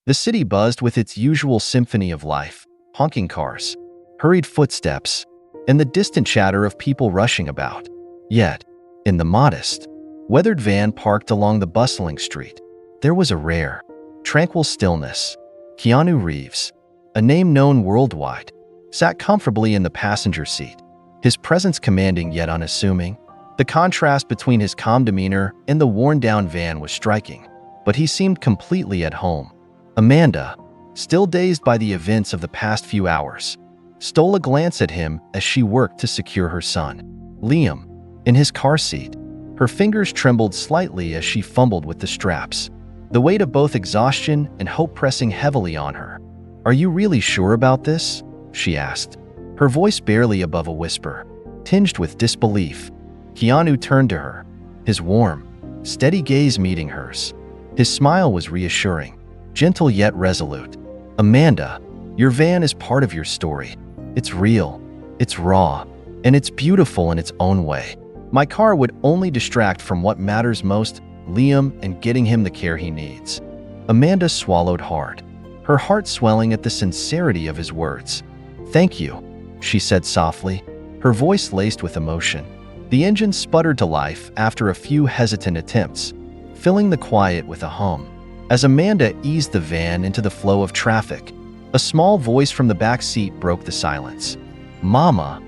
The city buzzed with its usual symphony of life, honking cars, hurried footsteps, and the distant chatter of people rushing about. Yet, in the modest, weathered van parked along the bustling street, there was a rare, tranquil stillness. Keanu Reeves, a name known worldwide, sat comfortably in the passenger seat, his presence commanding yet unassuming. The contrast between his calm demeanor and the worn-down van was striking, but he seemed completely at home. Amanda, still dazed by the events of the past few hours, stole a glance at him as she worked to secure her son, Liam, in his car seat. Her fingers trembled slightly as she fumbled with the straps, the weight of both exhaustion and hope pressing heavily on her. "Are you really sure about this?" she asked, her voice barely above a whisper, tinged with disbelief. Keanu turned to her, his warm, steady gaze meeting hers. His smile was reassuring, gentle yet resolute. "Amanda, your van is part of your story. It's real, it's raw, and it's beautiful in its own way. My car would only distract from what matters most, Liam, and getting him the care he needs." Amanda swallowed hard, her heart swelling at the sincerity of his words. "Thank you," she said softly, her voice laced with emotion. The engine sputtered to life after a few hesitant attempts, filling the quiet with a hum. As Amanda eased the van into the flow of traffic, a small voice from the back seat broke the silence. "Mama,"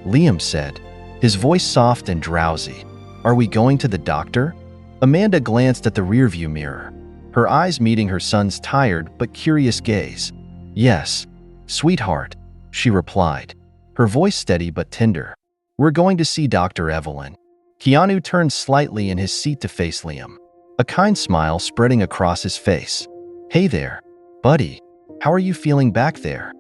Liam said, his voice soft and drowsy. "Are we going to the doctor?" Amanda glanced at the rearview mirror, her eyes meeting her son's tired but curious gaze. "Yes, sweetheart," she replied, her voice steady but tender. "We're going to see Dr. Evelyn." Keanu turned slightly in his seat to face Liam, a kind smile spreading across his face. "Hey there, buddy. How are you feeling back there?"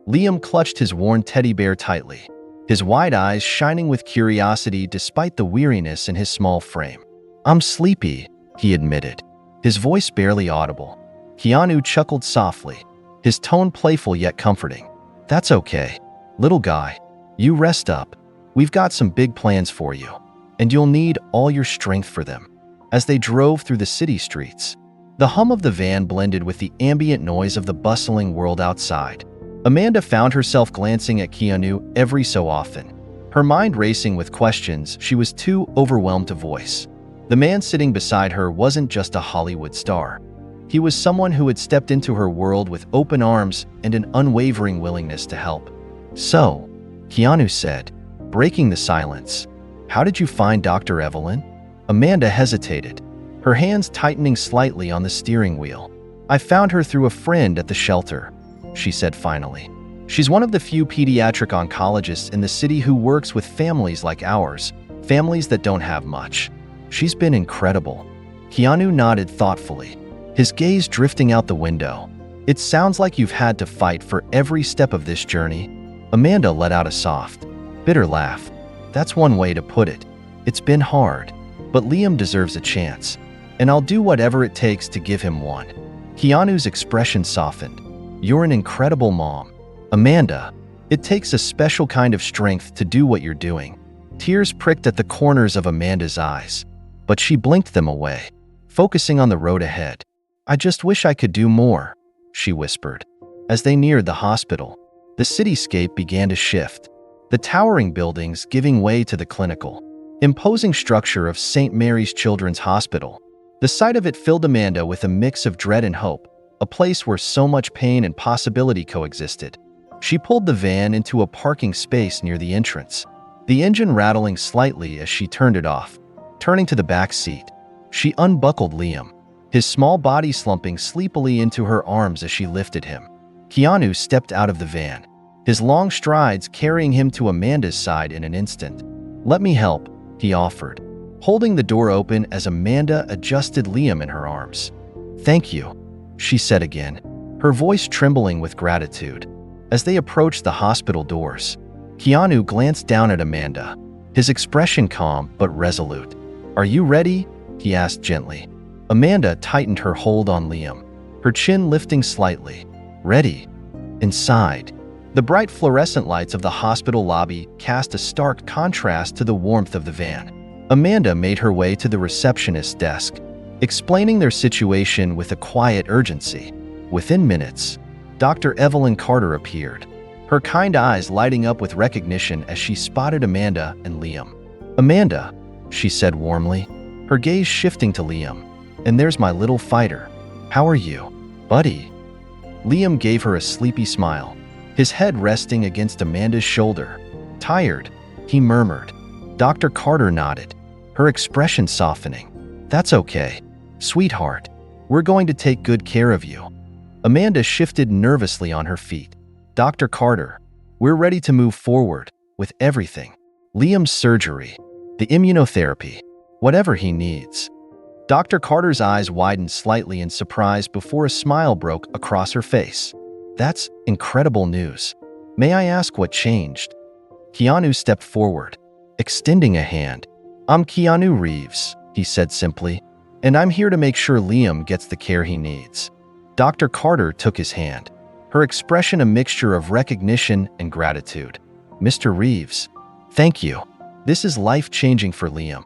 Liam clutched his worn teddy bear tightly, his wide eyes shining with curiosity despite the weariness in his small frame. "I'm sleepy," he admitted, his voice barely audible. Keanu chuckled softly, his tone playful yet comforting. "That's okay, little guy. You rest up. We've got some big plans for you, and you'll need all your strength for them." As they drove through the city streets, the hum of the van blended with the ambient noise of the bustling world outside. Amanda found herself glancing at Keanu every so often, her mind racing with questions she was too overwhelmed to voice. The man sitting beside her wasn't just a Hollywood star. He was someone who had stepped into her world with open arms and an unwavering willingness to help. "So," Keanu said, breaking the silence, "how did you find Dr. Evelyn?" Amanda hesitated, her hands tightening slightly on the steering wheel. "I found her through a friend at the shelter," she said finally. "She's one of the few pediatric oncologists in the city who works with families like ours, families that don't have much. She's been incredible." Keanu nodded thoughtfully, his gaze drifting out the window. "It sounds like you've had to fight for every step of this journey." Amanda let out a soft, bitter laugh. "That's one way to put it. It's been hard, but Liam deserves a chance, and I'll do whatever it takes to give him one." Keanu's expression softened. "You're an incredible mom, Amanda. It takes a special kind of strength to do what you're doing." Tears pricked at the corners of Amanda's eyes, but she blinked them away, focusing on the road ahead. "I just wish I could do more," she whispered. As they neared the hospital, the cityscape began to shift, the towering buildings giving way to the clinical, imposing structure of St. Mary's Children's Hospital. The sight of it filled Amanda with a mix of dread and hope, a place where so much pain and possibility coexisted. She pulled the van into a parking space near the entrance, the engine rattling slightly as she turned it off. Turning to the back seat, she unbuckled Liam, his small body slumping sleepily into her arms as she lifted him. Keanu stepped out of the van, his long strides carrying him to Amanda's side in an instant. "Let me help," he offered, holding the door open as Amanda adjusted Liam in her arms. "Thank you," she said again, her voice trembling with gratitude. As they approached the hospital doors, Keanu glanced down at Amanda, his expression calm but resolute. "Are you ready?" he asked gently. Amanda tightened her hold on Liam, her chin lifting slightly. "Ready." Inside, the bright fluorescent lights of the hospital lobby cast a stark contrast to the warmth of the van. Amanda made her way to the receptionist's desk, explaining their situation with a quiet urgency. Within minutes, Dr. Evelyn Carter appeared, her kind eyes lighting up with recognition as she spotted Amanda and Liam. "Amanda," she said warmly, her gaze shifting to Liam. "And there's my little fighter. How are you, buddy?" Liam gave her a sleepy smile, his head resting against Amanda's shoulder. "Tired," he murmured. Dr. Carter nodded, her expression softening. "That's okay, sweetheart. We're going to take good care of you." Amanda shifted nervously on her feet. "Dr. Carter, we're ready to move forward with everything. Liam's surgery, the immunotherapy, whatever he needs." Dr. Carter's eyes widened slightly in surprise before a smile broke across her face. "That's incredible news. May I ask what changed?" Keanu stepped forward, extending a hand. "I'm Keanu Reeves," he said simply, "and I'm here to make sure Liam gets the care he needs." Dr. Carter took his hand, her expression a mixture of recognition and gratitude. "Mr. Reeves, thank you. This is life-changing for Liam."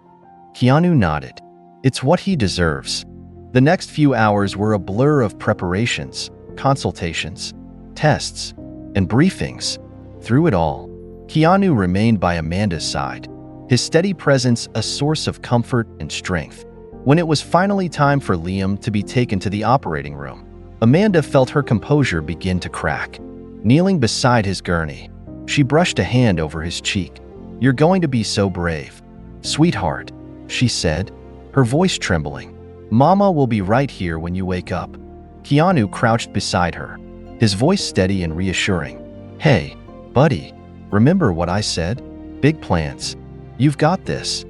Keanu nodded. "It's what he deserves." The next few hours were a blur of preparations, consultations, tests, and briefings. Through it all, Keanu remained by Amanda's side, his steady presence a source of comfort and strength. When it was finally time for Liam to be taken to the operating room, Amanda felt her composure begin to crack. Kneeling beside his gurney, she brushed a hand over his cheek. "You're going to be so brave, sweetheart," she said, her voice trembling. "Mama will be right here when you wake up." Keanu crouched beside her, his voice steady and reassuring. "Hey, buddy, remember what I said? Big plans. You've got this."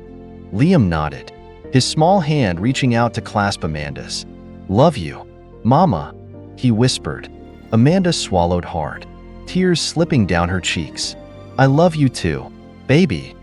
Liam nodded, his small hand reaching out to clasp Amanda's. "Love you, Mama," he whispered. Amanda swallowed hard, tears slipping down her cheeks. "I love you too, baby."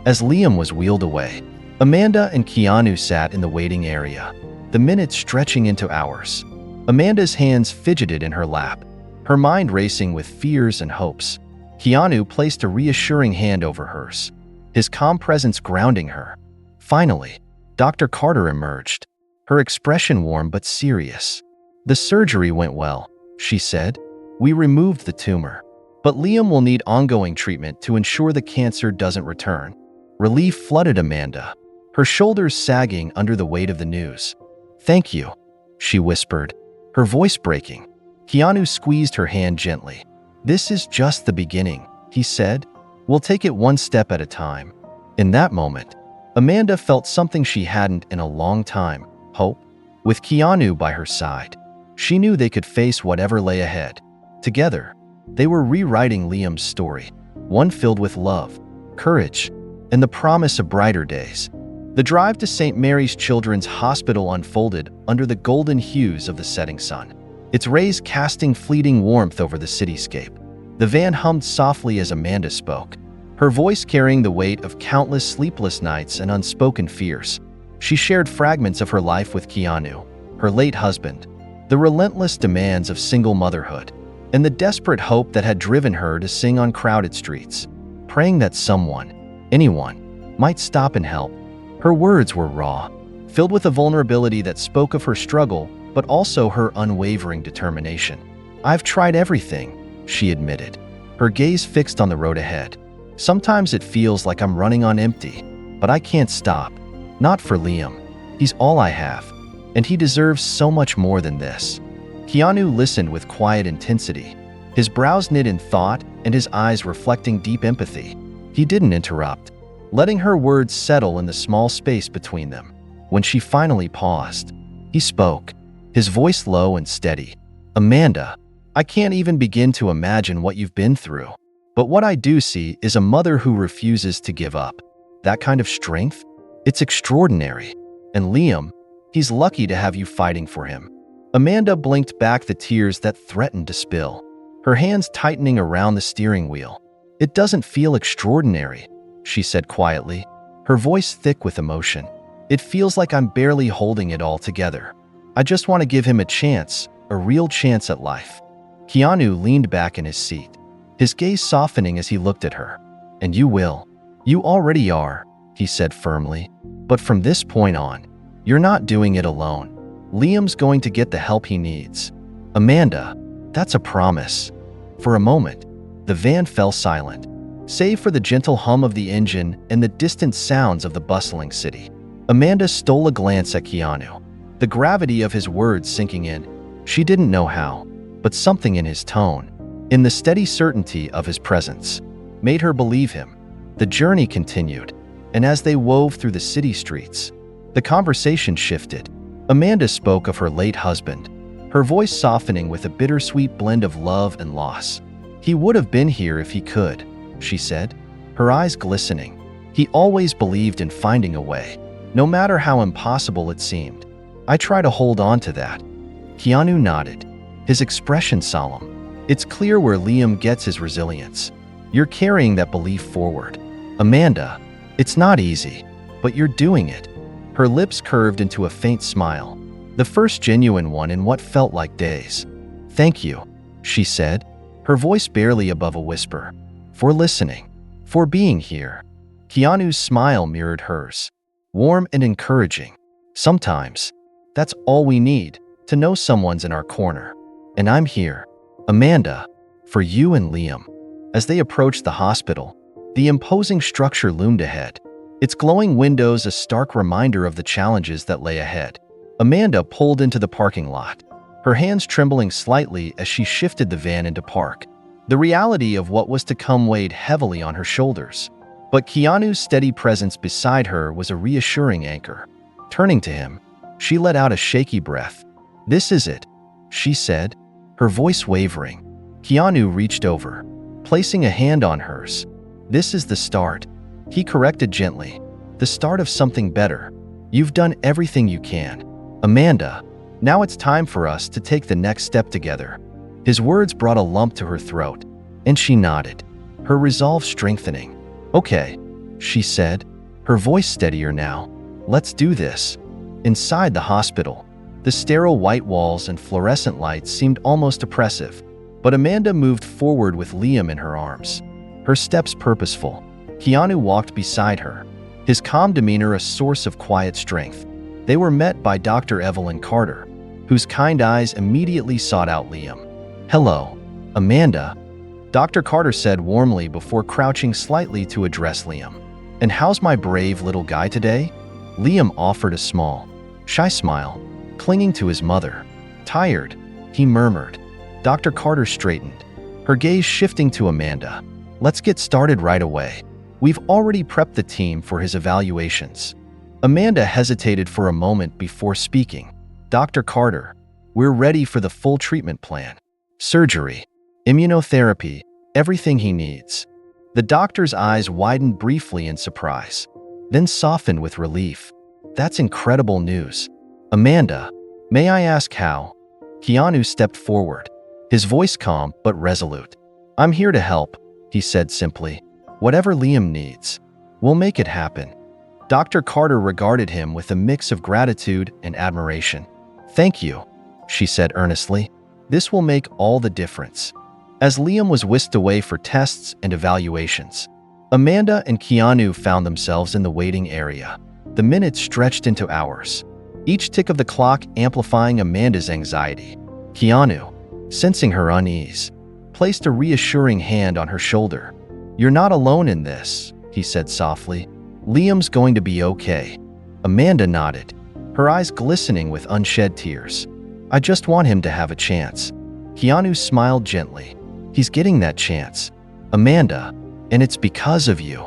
As Liam was wheeled away, Amanda and Keanu sat in the waiting area, the minutes stretching into hours. Amanda's hands fidgeted in her lap, her mind racing with fears and hopes. Keanu placed a reassuring hand over hers, his calm presence grounding her. Finally, Dr. Carter emerged, her expression warm but serious. "The surgery went well," she said. "We removed the tumor, but Liam will need ongoing treatment to ensure the cancer doesn't return." Relief flooded Amanda, her shoulders sagging under the weight of the news. "Thank you," she whispered, her voice breaking. Keanu squeezed her hand gently. "This is just the beginning," he said. "We'll take it one step at a time." In that moment, Amanda felt something she hadn't in a long time: hope. With Keanu by her side, she knew they could face whatever lay ahead. Together, they were rewriting Liam's story, one filled with love, courage, and the promise of brighter days. The drive to St. Mary's Children's Hospital unfolded under the golden hues of the setting sun, its rays casting fleeting warmth over the cityscape. The van hummed softly as Amanda spoke, her voice carrying the weight of countless sleepless nights and unspoken fears. She shared fragments of her life with Keanu, her late husband, the relentless demands of single motherhood, and the desperate hope that had driven her to sing on crowded streets, praying that someone, anyone, might stop and help. Her words were raw, filled with a vulnerability that spoke of her struggle, but also her unwavering determination. "I've tried everything," she admitted, her gaze fixed on the road ahead. "Sometimes it feels like I'm running on empty, but I can't stop. Not for Liam. He's all I have, and he deserves so much more than this." Keanu listened with quiet intensity, his brows knit in thought and his eyes reflecting deep empathy. He didn't interrupt, letting her words settle in the small space between them. When she finally paused, he spoke, his voice low and steady. "Amanda, I can't even begin to imagine what you've been through. But what I do see is a mother who refuses to give up. That kind of strength? It's extraordinary. And Liam, he's lucky to have you fighting for him." Amanda blinked back the tears that threatened to spill, her hands tightening around the steering wheel. "It doesn't feel extraordinary," she said quietly, her voice thick with emotion. "It feels like I'm barely holding it all together. I just want to give him a chance, a real chance at life." Keanu leaned back in his seat, his gaze softening as he looked at her. "And you will. You already are," he said firmly. "But from this point on, you're not doing it alone. Liam's going to get the help he needs." Amanda, that's a promise. For a moment, the van fell silent, save for the gentle hum of the engine and the distant sounds of the bustling city. Amanda stole a glance at Keanu, the gravity of his words sinking in. She didn't know how, but something in his tone, in the steady certainty of his presence, made her believe him. The journey continued, and as they wove through the city streets, the conversation shifted. Amanda spoke of her late husband, her voice softening with a bittersweet blend of love and loss. "He would have been here if he could," she said, her eyes glistening. "He always believed in finding a way, no matter how impossible it seemed. I try to hold on to that." Keanu nodded, his expression solemn. "It's clear where Liam gets his resilience. You're carrying that belief forward. Amanda, it's not easy, but you're doing it." Her lips curved into a faint smile, the first genuine one in what felt like days. "Thank you," she said, her voice barely above a whisper, "for listening, for being here." Keanu's smile mirrored hers, warm and encouraging. "Sometimes, that's all we need, to know someone's in our corner. And I'm here, Amanda, for you and Liam." As they approached the hospital, the imposing structure loomed ahead, its glowing windows a stark reminder of the challenges that lay ahead. Amanda pulled into the parking lot, her hands trembling slightly as she shifted the van into park. The reality of what was to come weighed heavily on her shoulders, but Keanu's steady presence beside her was a reassuring anchor. Turning to him, she let out a shaky breath. "This is it," she said, her voice wavering. Keanu reached over, placing a hand on hers. "This is the start," he corrected gently. "The start of something better. You've done everything you can, Amanda. Now it's time for us to take the next step together." His words brought a lump to her throat, and she nodded, her resolve strengthening. "Okay," she said, her voice steadier now. "Let's do this." Inside the hospital, the sterile white walls and fluorescent lights seemed almost oppressive, but Amanda moved forward with Liam in her arms, her steps purposeful. Keanu walked beside her, his calm demeanor a source of quiet strength. They were met by Dr. Evelyn Carter, whose kind eyes immediately sought out Liam. "Hello, Amanda," Dr. Carter said warmly before crouching slightly to address Liam. "And how's my brave little guy today?" Liam offered a small, shy smile, clinging to his mother. "Tired," he murmured. Dr. Carter straightened, her gaze shifting to Amanda. "Let's get started right away. We've already prepped the team for his evaluations." Amanda hesitated for a moment before speaking. "Dr. Carter, we're ready for the full treatment plan. Surgery, immunotherapy, everything he needs." The doctor's eyes widened briefly in surprise, then softened with relief. "That's incredible news. Amanda, may I ask how?" Keanu stepped forward, his voice calm but resolute. "I'm here to help," he said simply. "Whatever Liam needs, we'll make it happen." Dr. Carter regarded him with a mix of gratitude and admiration. "Thank you," she said earnestly. "This will make all the difference." As Liam was whisked away for tests and evaluations, Amanda and Keanu found themselves in the waiting area. The minutes stretched into hours, each tick of the clock amplifying Amanda's anxiety. Keanu, sensing her unease, placed a reassuring hand on her shoulder. "You're not alone in this," he said softly. "Liam's going to be okay." Amanda nodded, her eyes glistening with unshed tears. "I just want him to have a chance." Keanu smiled gently. "He's getting that chance, Amanda, and it's because of you."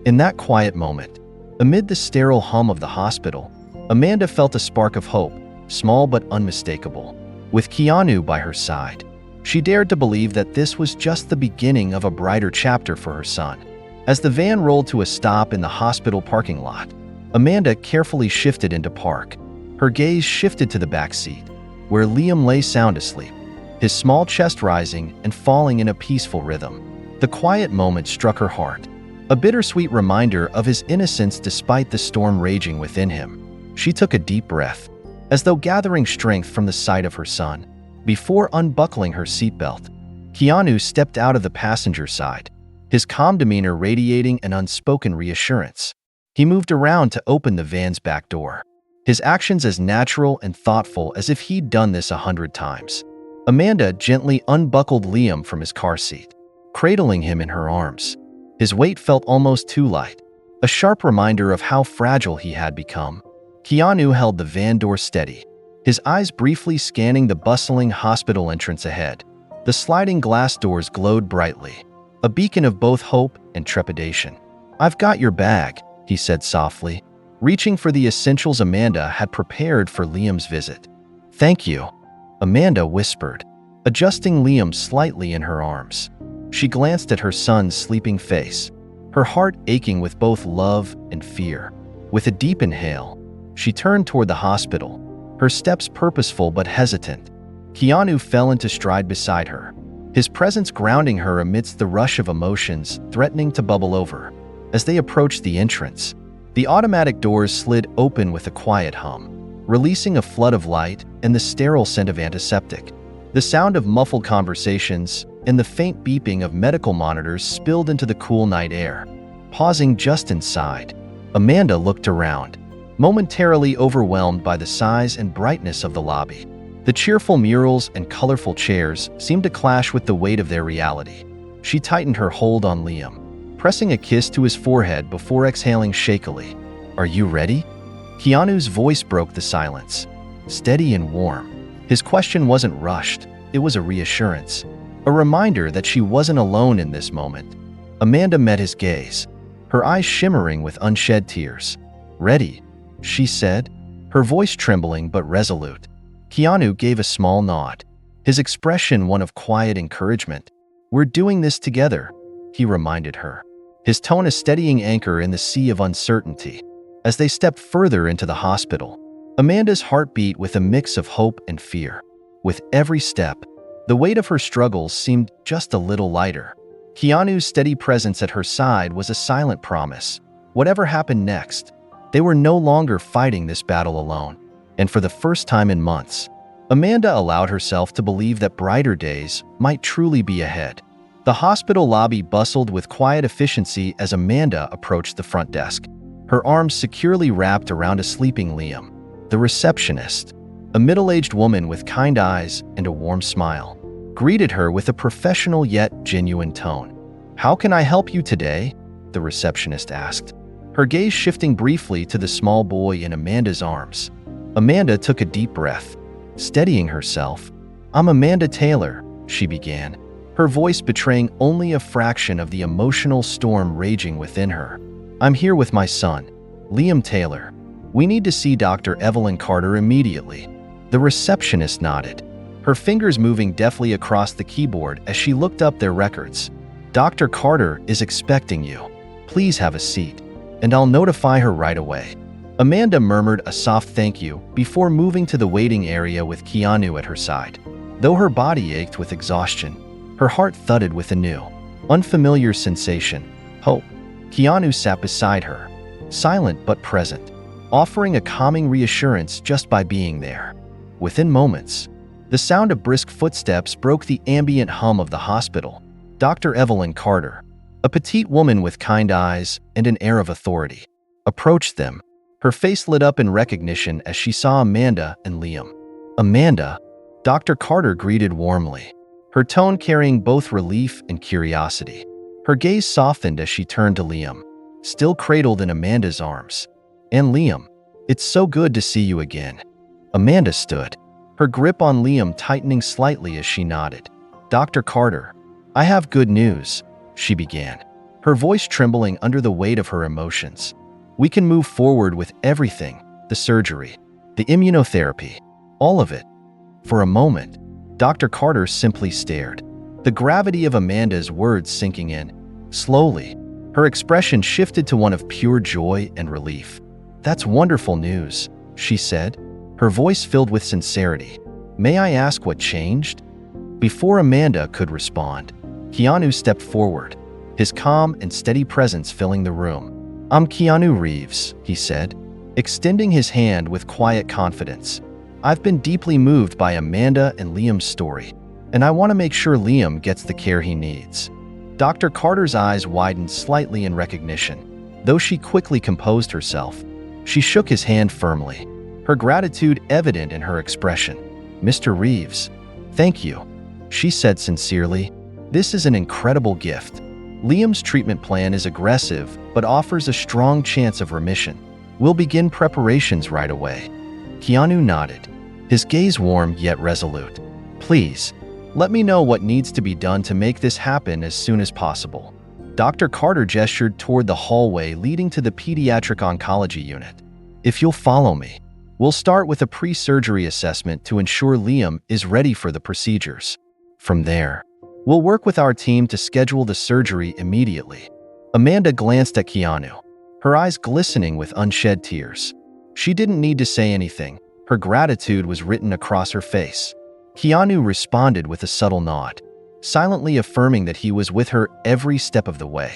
In that quiet moment, amid the sterile hum of the hospital, Amanda felt a spark of hope, small but unmistakable. With Keanu by her side, she dared to believe that this was just the beginning of a brighter chapter for her son. As the van rolled to a stop in the hospital parking lot, Amanda carefully shifted into park. Her gaze shifted to the back seat, where Liam lay sound asleep, his small chest rising and falling in a peaceful rhythm. The quiet moment struck her heart, a bittersweet reminder of his innocence despite the storm raging within him. She took a deep breath, as though gathering strength from the sight of her son. Before unbuckling her seatbelt, Keanu stepped out of the passenger side, his calm demeanor radiating an unspoken reassurance. He moved around to open the van's back door, his actions as natural and thoughtful as if he'd done this 100 times. Amanda gently unbuckled Liam from his car seat, cradling him in her arms. His weight felt almost too light, a sharp reminder of how fragile he had become. Keanu held the van door steady, his eyes briefly scanning the bustling hospital entrance ahead. The sliding glass doors glowed brightly, a beacon of both hope and trepidation. "I've got your bag," he said softly, reaching for the essentials Amanda had prepared for Liam's visit. "Thank you," Amanda whispered, adjusting Liam slightly in her arms. She glanced at her son's sleeping face, her heart aching with both love and fear. With a deep inhale, she turned toward the hospital, her steps purposeful but hesitant. Keanu fell into stride beside her, his presence grounding her amidst the rush of emotions threatening to bubble over. As they approached the entrance, the automatic doors slid open with a quiet hum, releasing a flood of light and the sterile scent of antiseptic. The sound of muffled conversations and the faint beeping of medical monitors spilled into the cool night air. Pausing just inside, Amanda looked around, momentarily overwhelmed by the size and brightness of the lobby. The cheerful murals and colorful chairs seemed to clash with the weight of their reality. She tightened her hold on Liam, pressing a kiss to his forehead before exhaling shakily. "Are you ready?" Keanu's voice broke the silence, steady and warm. His question wasn't rushed, it was a reassurance, a reminder that she wasn't alone in this moment. Amanda met his gaze, her eyes shimmering with unshed tears. "Ready," she said, her voice trembling but resolute. Keanu gave a small nod, his expression one of quiet encouragement. "We're doing this together," he reminded her, his tone a steadying anchor in the sea of uncertainty. As they stepped further into the hospital, Amanda's heart beat with a mix of hope and fear. With every step, the weight of her struggles seemed just a little lighter. Keanu's steady presence at her side was a silent promise. Whatever happened next, they were no longer fighting this battle alone. And for the first time in months, Amanda allowed herself to believe that brighter days might truly be ahead. The hospital lobby bustled with quiet efficiency as Amanda approached the front desk, her arms securely wrapped around a sleeping Liam. The receptionist, a middle-aged woman with kind eyes and a warm smile, greeted her with a professional yet genuine tone. "How can I help you today?" the receptionist asked, her gaze shifting briefly to the small boy in Amanda's arms. Amanda took a deep breath, steadying herself. "I'm Amanda Taylor," she began, her voice betraying only a fraction of the emotional storm raging within her. "I'm here with my son, Liam Taylor. We need to see Dr. Evelyn Carter immediately." The receptionist nodded, her fingers moving deftly across the keyboard as she looked up their records. "Dr. Carter is expecting you. Please have a seat, and I'll notify her right away." Amanda murmured a soft thank you before moving to the waiting area with Keanu at her side. Though her body ached with exhaustion, her heart thudded with a new, unfamiliar sensation, hope. Keanu sat beside her, silent but present, offering a calming reassurance just by being there. Within moments, the sound of brisk footsteps broke the ambient hum of the hospital. Dr. Evelyn Carter, a petite woman with kind eyes and an air of authority, approached them. Her face lit up in recognition as she saw Amanda and Liam. "Amanda," Dr. Carter greeted warmly, her tone carrying both relief and curiosity. Her gaze softened as she turned to Liam, still cradled in Amanda's arms. "And Liam, it's so good to see you again." Amanda stood, her grip on Liam tightening slightly as she nodded. "Dr. Carter, I have good news," she began, her voice trembling under the weight of her emotions. "We can move forward with everything, the surgery, the immunotherapy, all of it." For a moment, Dr. Carter simply stared, the gravity of Amanda's words sinking in. Slowly, her expression shifted to one of pure joy and relief. "That's wonderful news," she said, her voice filled with sincerity. "May I ask what changed?" Before Amanda could respond, Keanu stepped forward, his calm and steady presence filling the room. "I'm Keanu Reeves," he said, extending his hand with quiet confidence. "I've been deeply moved by Amanda and Liam's story, and I want to make sure Liam gets the care he needs." Dr. Carter's eyes widened slightly in recognition. Though she quickly composed herself, she shook his hand firmly, her gratitude evident in her expression. "Mr. Reeves, thank you. she said sincerely. This is an incredible gift. Liam's treatment plan is aggressive, but offers a strong chance of remission. We'll begin preparations right away. Keanu nodded, his gaze warm yet resolute. Please, let me know what needs to be done to make this happen as soon as possible. Dr. Carter gestured toward the hallway leading to the pediatric oncology unit. If you'll follow me, we'll start with a pre-surgery assessment to ensure Liam is ready for the procedures. From there, we'll work with our team to schedule the surgery immediately. Amanda glanced at Keanu, her eyes glistening with unshed tears. She didn't need to say anything. Her gratitude was written across her face. Keanu responded with a subtle nod, silently affirming that he was with her every step of the way.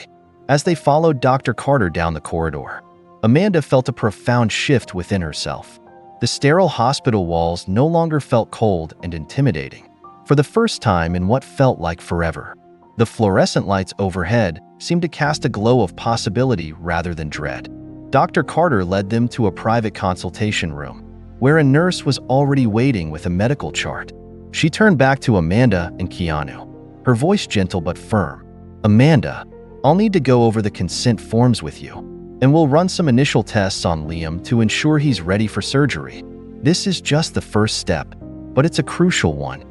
As they followed Dr. Carter down the corridor, Amanda felt a profound shift within herself. The sterile hospital walls no longer felt cold and intimidating. For the first time in what felt like forever, the fluorescent lights overhead seemed to cast a glow of possibility rather than dread. Dr. Carter led them to a private consultation room, where a nurse was already waiting with a medical chart. She turned back to Amanda and Keanu, her voice gentle but firm. Amanda, I'll need to go over the consent forms with you, and we'll run some initial tests on Liam to ensure he's ready for surgery. This is just the first step, but it's a crucial one.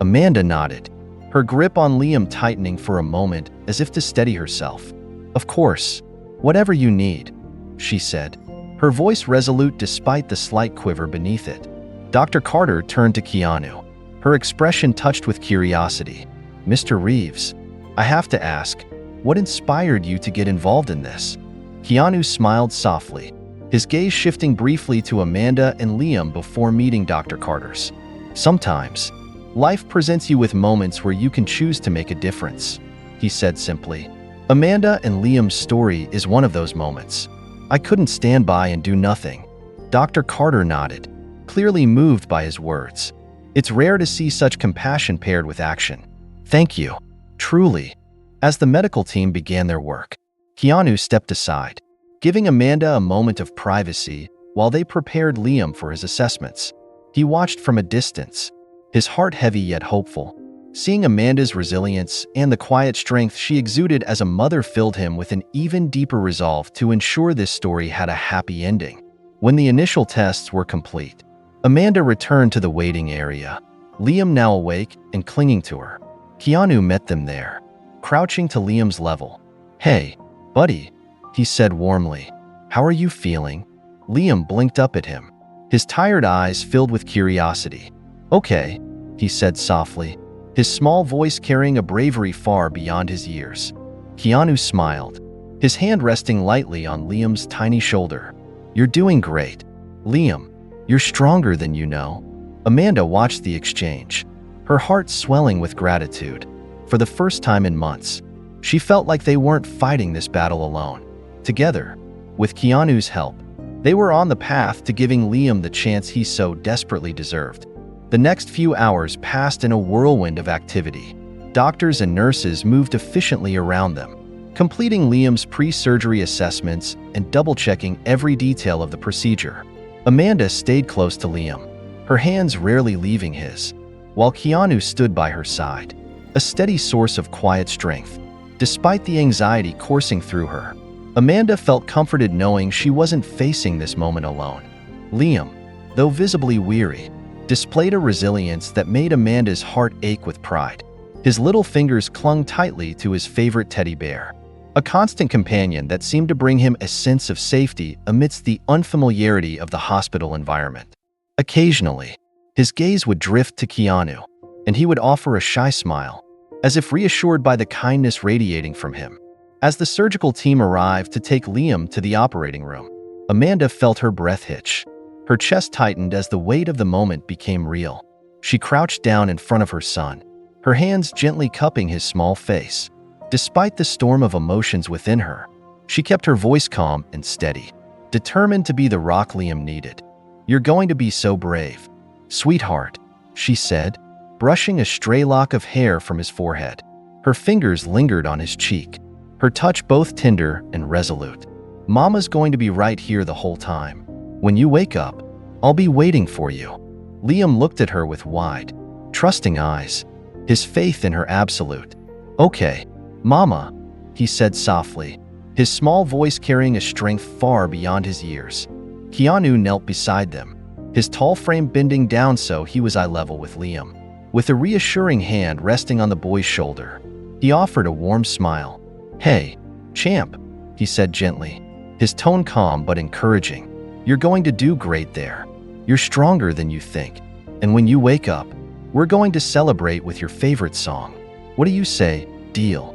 Amanda nodded, her grip on Liam tightening for a moment as if to steady herself. Of course, whatever you need, she said, her voice resolute despite the slight quiver beneath it. Dr. Carter turned to Keanu, her expression touched with curiosity. Mr. Reeves, I have to ask, what inspired you to get involved in this? Keanu smiled softly, his gaze shifting briefly to Amanda and Liam before meeting Dr. Carter's. Sometimes, life presents you with moments where you can choose to make a difference, he said simply. Amanda and Liam's story is one of those moments. I couldn't stand by and do nothing. Dr. Carter nodded, clearly moved by his words. It's rare to see such compassion paired with action. Thank you. Truly. As the medical team began their work, Keanu stepped aside, giving Amanda a moment of privacy while they prepared Liam for his assessments. He watched from a distance, his heart heavy yet hopeful. Seeing Amanda's resilience and the quiet strength she exuded as a mother filled him with an even deeper resolve to ensure this story had a happy ending. When the initial tests were complete, Amanda returned to the waiting area, Liam now awake and clinging to her. Keanu met them there, crouching to Liam's level. Hey, buddy, he said warmly. How are you feeling? Liam blinked up at him, his tired eyes filled with curiosity. Okay, he said softly, his small voice carrying a bravery far beyond his years. Keanu smiled, his hand resting lightly on Liam's tiny shoulder. You're doing great. Liam, you're stronger than you know. Amanda watched the exchange, her heart swelling with gratitude. For the first time in months, she felt like they weren't fighting this battle alone. Together, with Keanu's help, they were on the path to giving Liam the chance he so desperately deserved. The next few hours passed in a whirlwind of activity. Doctors and nurses moved efficiently around them, completing Liam's pre-surgery assessments and double-checking every detail of the procedure. Amanda stayed close to Liam, her hands rarely leaving his, while Keanu stood by her side, a steady source of quiet strength. Despite the anxiety coursing through her, Amanda felt comforted knowing she wasn't facing this moment alone. Liam, though visibly weary, displayed a resilience that made Amanda's heart ache with pride. His little fingers clung tightly to his favorite teddy bear, a constant companion that seemed to bring him a sense of safety amidst the unfamiliarity of the hospital environment. Occasionally, his gaze would drift to Keanu, and he would offer a shy smile, as if reassured by the kindness radiating from him. As the surgical team arrived to take Liam to the operating room, Amanda felt her breath hitch. Her chest tightened as the weight of the moment became real. She crouched down in front of her son, her hands gently cupping his small face. Despite the storm of emotions within her, she kept her voice calm and steady, determined to be the rock Liam needed. You're going to be so brave, sweetheart, she said, brushing a stray lock of hair from his forehead. Her fingers lingered on his cheek, her touch both tender and resolute. Mama's going to be right here the whole time. When you wake up, I'll be waiting for you. Liam looked at her with wide, trusting eyes, his faith in her absolute. "Okay, Mama," he said softly, his small voice carrying a strength far beyond his years. Keanu knelt beside them, his tall frame bending down so he was eye level with Liam. With a reassuring hand resting on the boy's shoulder, he offered a warm smile. "Hey, champ," he said gently, his tone calm but encouraging. "You're going to do great there. You're stronger than you think. And when you wake up, we're going to celebrate with your favorite song. What do you say, deal?"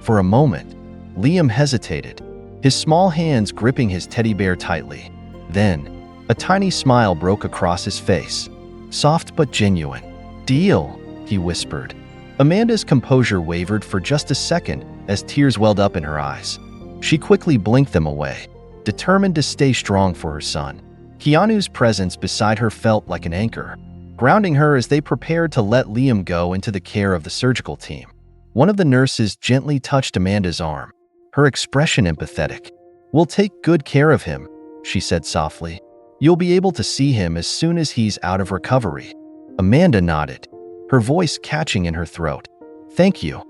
For a moment, Liam hesitated, his small hands gripping his teddy bear tightly. Then, a tiny smile broke across his face, soft but genuine. "Deal," he whispered. Amanda's composure wavered for just a second as tears welled up in her eyes. She quickly blinked them away, determined to stay strong for her son. Keanu's presence beside her felt like an anchor, grounding her as they prepared to let Liam go into the care of the surgical team. One of the nurses gently touched Amanda's arm, her expression empathetic. "We'll take good care of him," she said softly. "You'll be able to see him as soon as he's out of recovery." Amanda nodded, her voice catching in her throat. "Thank you,"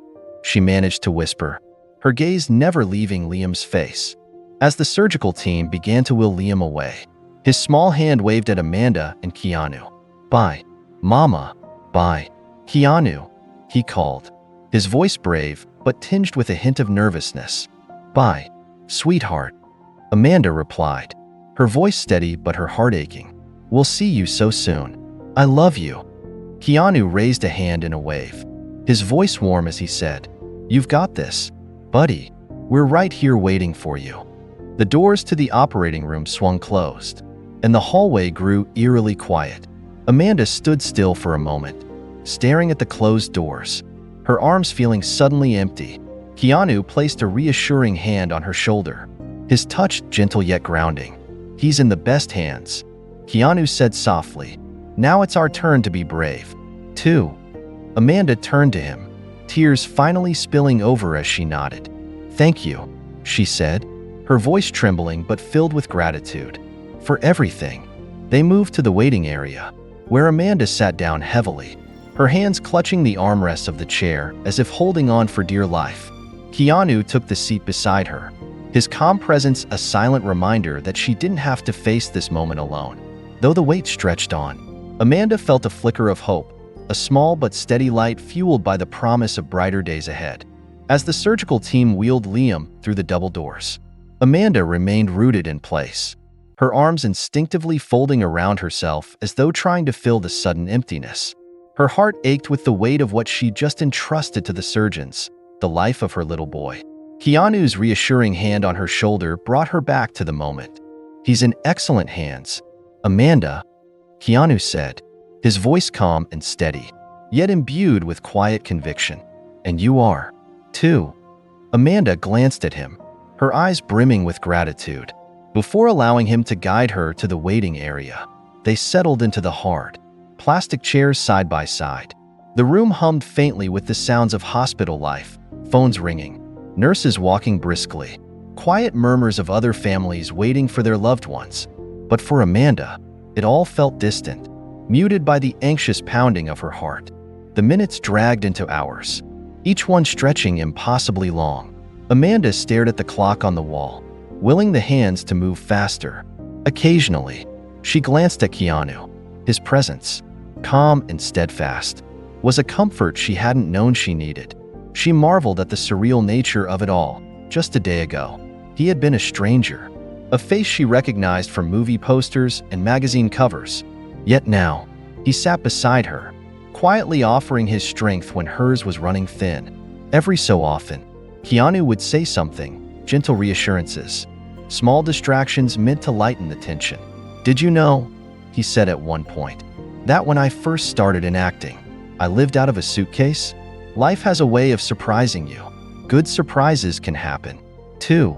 she managed to whisper, her gaze never leaving Liam's face. As the surgical team began to wheel Liam away, his small hand waved at Amanda and Keanu. "Bye, Mama. Bye, Keanu," he called, his voice brave but tinged with a hint of nervousness. "Bye, sweetheart," Amanda replied, her voice steady but her heart aching. "We'll see you so soon. I love you." Keanu raised a hand in a wave, his voice warm as he said, "You've got this, buddy. We're right here waiting for you." The doors to the operating room swung closed, and the hallway grew eerily quiet. Amanda stood still for a moment, staring at the closed doors, her arms feeling suddenly empty. Keanu placed a reassuring hand on her shoulder, his touch gentle yet grounding. "He's in the best hands," Keanu said softly. "Now it's our turn to be brave, too." Amanda turned to him, tears finally spilling over as she nodded. "Thank you," she said, her voice trembling but filled with gratitude. "For everything." They moved to the waiting area, where Amanda sat down heavily, her hands clutching the armrests of the chair as if holding on for dear life. Keanu took the seat beside her, his calm presence a silent reminder that she didn't have to face this moment alone. Though the wait stretched on, Amanda felt a flicker of hope, a small but steady light fueled by the promise of brighter days ahead. As the surgical team wheeled Liam through the double doors, Amanda remained rooted in place, her arms instinctively folding around herself as though trying to fill the sudden emptiness. Her heart ached with the weight of what she'd just entrusted to the surgeons, the life of her little boy. Keanu's reassuring hand on her shoulder brought her back to the moment. "He's in excellent hands, Amanda," Keanu said, his voice calm and steady, yet imbued with quiet conviction. "And you are, too." Amanda glanced at him, her eyes brimming with gratitude. Before allowing him to guide her to the waiting area, they settled into the hard, plastic chairs side by side. The room hummed faintly with the sounds of hospital life, phones ringing, nurses walking briskly, quiet murmurs of other families waiting for their loved ones. But for Amanda, it all felt distant, muted by the anxious pounding of her heart. The minutes dragged into hours, each one stretching impossibly long. Amanda stared at the clock on the wall, willing the hands to move faster. Occasionally, she glanced at Keanu. His presence, calm and steadfast, was a comfort she hadn't known she needed. She marveled at the surreal nature of it all. Just a day ago, he had been a stranger, a face she recognized from movie posters and magazine covers. Yet now, he sat beside her, quietly offering his strength when hers was running thin. Every so often, Keanu would say something, gentle reassurances, small distractions meant to lighten the tension. "Did you know," he said at one point, "that when I first started in acting, I lived out of a suitcase? Life has a way of surprising you. Good surprises can happen, too."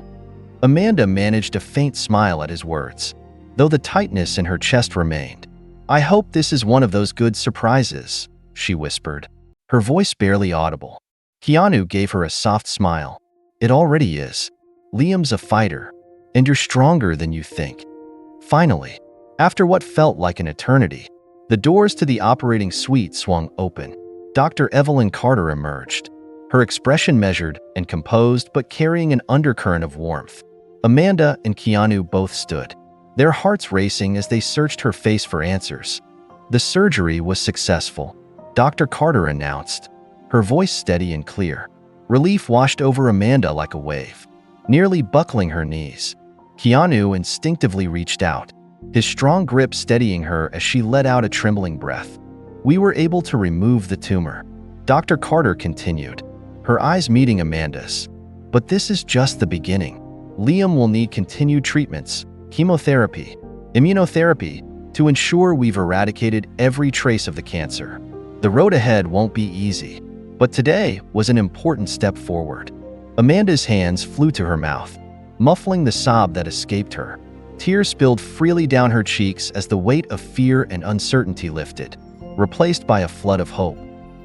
Amanda managed a faint smile at his words, though the tightness in her chest remained. "I hope this is one of those good surprises," she whispered, her voice barely audible. Keanu gave her a soft smile. "It already is. Liam's a fighter, and you're stronger than you think." Finally, after what felt like an eternity, the doors to the operating suite swung open, Dr. Evelyn Carter emerged, her expression measured and composed but carrying an undercurrent of warmth. Amanda and Keanu both stood, their hearts racing as they searched her face for answers. The surgery was successful, Dr. Carter announced, her voice steady and clear. Relief washed over Amanda like a wave, nearly buckling her knees. Keanu instinctively reached out, his strong grip steadying her as she let out a trembling breath. We were able to remove the tumor, Dr. Carter continued, her eyes meeting Amanda's. But this is just the beginning. Liam will need continued treatments, chemotherapy, immunotherapy, to ensure we've eradicated every trace of the cancer. The road ahead won't be easy, but today was an important step forward. Amanda's hands flew to her mouth, muffling the sob that escaped her. Tears spilled freely down her cheeks as the weight of fear and uncertainty lifted, replaced by a flood of hope.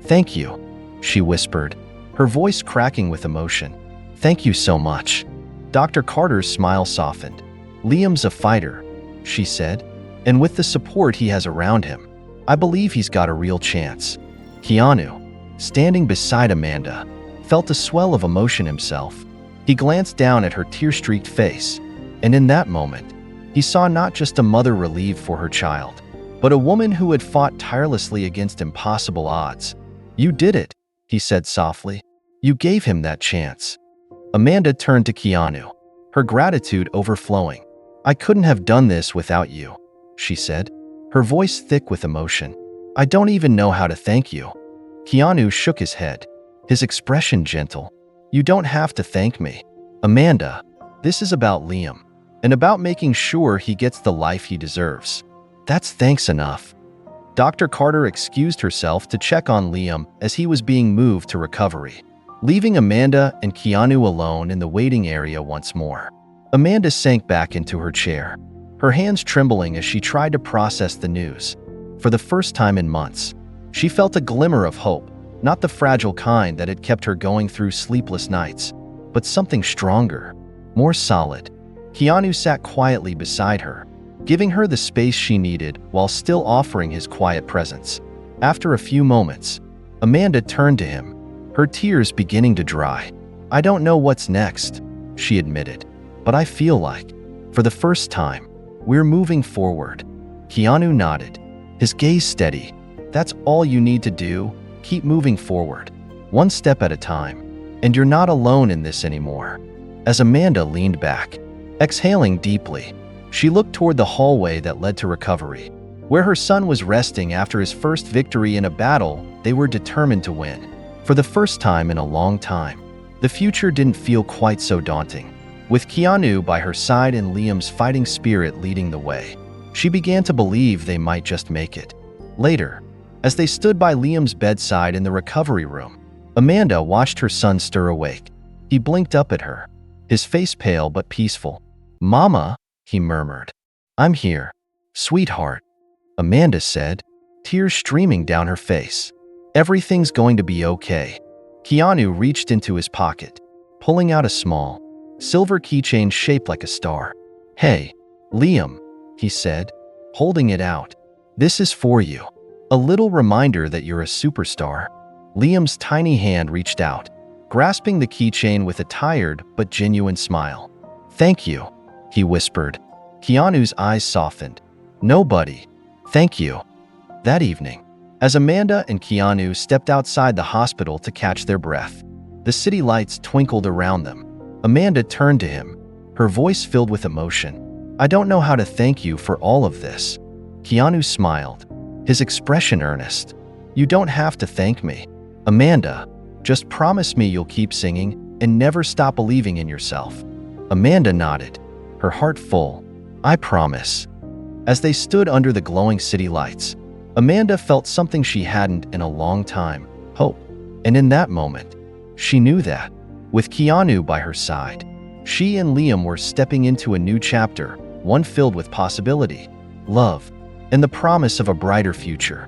"Thank you," she whispered, her voice cracking with emotion. "Thank you so much." Dr. Carter's smile softened. "Liam's a fighter," she said, "and with the support he has around him, I believe he's got a real chance." Keanu, standing beside Amanda, felt a swell of emotion himself. He glanced down at her tear-streaked face, and in that moment, he saw not just a mother relieved for her child, but a woman who had fought tirelessly against impossible odds. "You did it," he said softly. "You gave him that chance." Amanda turned to Keanu, her gratitude overflowing. "I couldn't have done this without you," she said, her voice thick with emotion. "I don't even know how to thank you." Keanu shook his head, his expression gentle. "You don't have to thank me, Amanda. This is about Liam, and about making sure he gets the life he deserves. That's thanks enough." Dr. Carter excused herself to check on Liam as he was being moved to recovery, leaving Amanda and Keanu alone in the waiting area once more. Amanda sank back into her chair, her hands trembling as she tried to process the news. For the first time in months, she felt a glimmer of hope, not the fragile kind that had kept her going through sleepless nights, but something stronger, more solid. Keanu sat quietly beside her, giving her the space she needed while still offering his quiet presence. After a few moments, Amanda turned to him, her tears beginning to dry. "I don't know what's next," she admitted, "but I feel like, for the first time, we're moving forward." Keanu nodded, his gaze steady. "That's all you need to do. Keep moving forward, one step at a time, and you're not alone in this anymore." As Amanda leaned back, exhaling deeply, she looked toward the hallway that led to recovery, where her son was resting after his first victory in a battle they were determined to win. For the first time in a long time, the future didn't feel quite so daunting. With Keanu by her side and Liam's fighting spirit leading the way, she began to believe they might just make it. Later, as they stood by Liam's bedside in the recovery room, Amanda watched her son stir awake. He blinked up at her, his face pale but peaceful. "Mama," he murmured. "I'm here, sweetheart," Amanda said, tears streaming down her face. "Everything's going to be okay." Keanu reached into his pocket, pulling out a small, silver keychain shaped like a star. "Hey, Liam," he said, holding it out. "This is for you. A little reminder that you're a superstar." Liam's tiny hand reached out, grasping the keychain with a tired but genuine smile. "Thank you," he whispered. Keanu's eyes softened. "Nobody. Thank you." That evening, as Amanda and Keanu stepped outside the hospital to catch their breath, the city lights twinkled around them. Amanda turned to him, her voice filled with emotion. "I don't know how to thank you for all of this." Keanu smiled, his expression earnest. "You don't have to thank me, Amanda. Just promise me you'll keep singing and never stop believing in yourself." Amanda nodded, her heart full. "I promise." As they stood under the glowing city lights, Amanda felt something she hadn't in a long time, hope. And in that moment, she knew that, with Keanu by her side, she and Liam were stepping into a new chapter, one filled with possibility, love, and the promise of a brighter future.